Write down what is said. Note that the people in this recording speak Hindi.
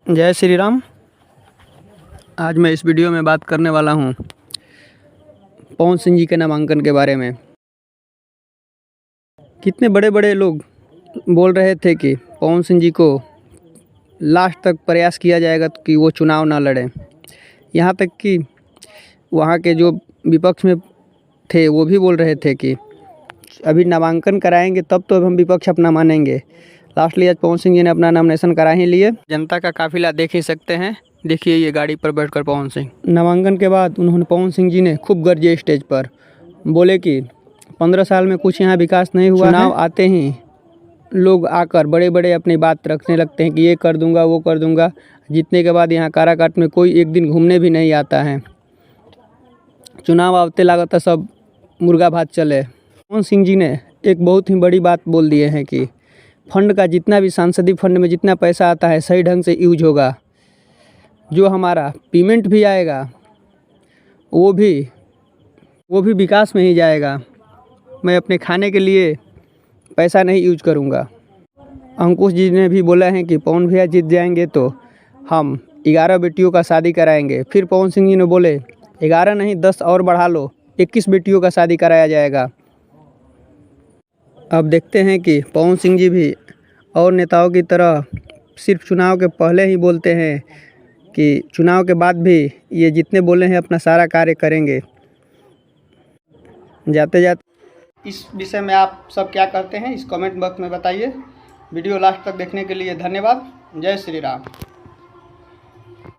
जय श्री राम। आज मैं इस वीडियो में बात करने वाला हूँ पवन सिंह जी के नामांकन के बारे में। कितने बड़े बड़े लोग बोल रहे थे कि पवन सिंह जी को लास्ट तक प्रयास किया जाएगा कि वो चुनाव ना लड़ें। यहाँ तक कि वहाँ के जो विपक्ष में थे वो भी बोल रहे थे कि अभी नामांकन कराएंगे तब तो हम विपक्ष अपना मानेंगे। लास्टली आज पवन सिंह जी ने अपना नॉमिनेशन करा ही लिए। जनता का काफिला देख ही सकते हैं। देखिए ये गाड़ी पर बैठकर पवन सिंह। नामांकन के बाद उन्होंने पवन सिंह जी ने खूब गरजे स्टेज पर, बोले कि 15 साल में कुछ यहाँ विकास नहीं हुआ। चुनाव आते ही लोग आकर बड़े बड़े अपनी बात रखने लगते हैं कि ये कर दूंगा वो कर दूंगा। जीतने के बाद यहाँ काराकाट में कोई एक दिन घूमने भी नहीं आता है। चुनाव आते लागत सब मुर्गा भात चले। पवन सिंह जी ने एक बहुत ही बड़ी बात बोल दिए हैं कि फंड का जितना भी सांसदीय फंड में जितना पैसा आता है सही ढंग से यूज होगा। जो हमारा पेमेंट भी आएगा वो भी विकास में ही जाएगा। मैं अपने खाने के लिए पैसा नहीं यूज करूँगा। अंकुश जी ने भी बोला है कि पवन भैया जीत जाएंगे तो हम 11 बेटियों का शादी कराएंगे। फिर पवन सिंह जी ने बोले 11 नहीं 10 और बढ़ा लो, 21 बेटियों का शादी कराया जाएगा। अब देखते हैं कि पवन सिंह जी भी और नेताओं की तरह सिर्फ चुनाव के पहले ही बोलते हैं कि चुनाव के बाद भी ये जितने बोले हैं अपना सारा कार्य करेंगे। जाते जाते इस विषय में आप सब क्या कहते हैं इस कमेंट बॉक्स में बताइए। वीडियो लास्ट तक देखने के लिए धन्यवाद। जय श्री राम।